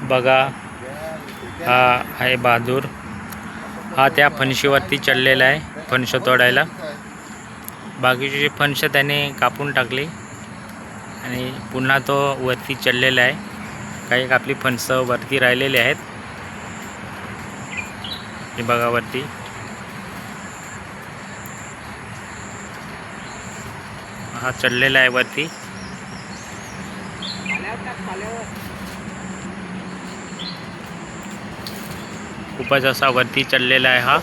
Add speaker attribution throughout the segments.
Speaker 1: बघा, हा आहे बहादूर. हा त्या फणशीवरती चढलेला आहे फणस तोडायला. बाकीचे फणस त्याने कापून टाकले आणि पुन्हा तो वरती चढलेला आहे. काही आपली फणस वरती राहिलेली आहेत. हे बघा वरती. हा चढलेला आहे वरती. खूपच असा वरती चढलेला आहे हा.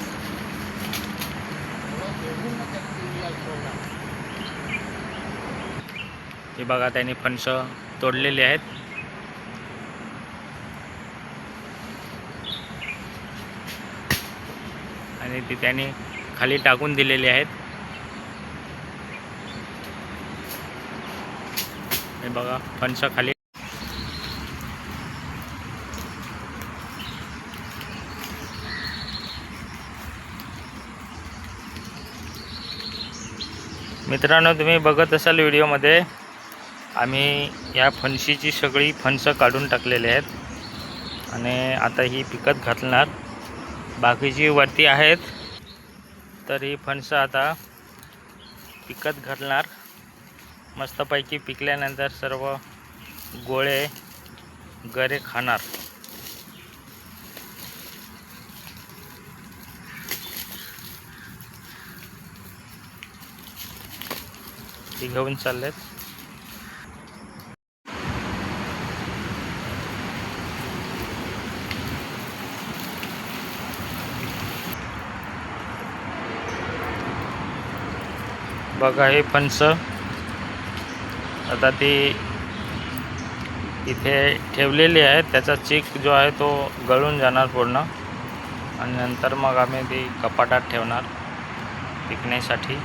Speaker 1: हे बघा, त्याने फणस तोडलेले आहेत. आणि ते त्याने खाली टाकून दिलेले आहेत. हे बघा, फणस खाली. मित्रांनो, तुम्ही बघत असाल व्हिडिओमध्ये आम्ही या फणशीची सगळी फणसं काढून टाकलेली आहेत आणि आता ही पिकत घालणार. बाकीची वरती आहेत, तर ही फणसं आता पिकत घालणार. मस्तपैकी पिकल्यानंतर सर्व गोळे गरे खाणार. ती घेऊन चाललेत. बघा, हे फणस आता ती इथे ठेवलेली आहे. त्याचा चीक जो आहे तो गळून जाणार पूर्ण आणि नंतर मग आम्ही ती कपाटात ठेवणार पिकण्यासाठी.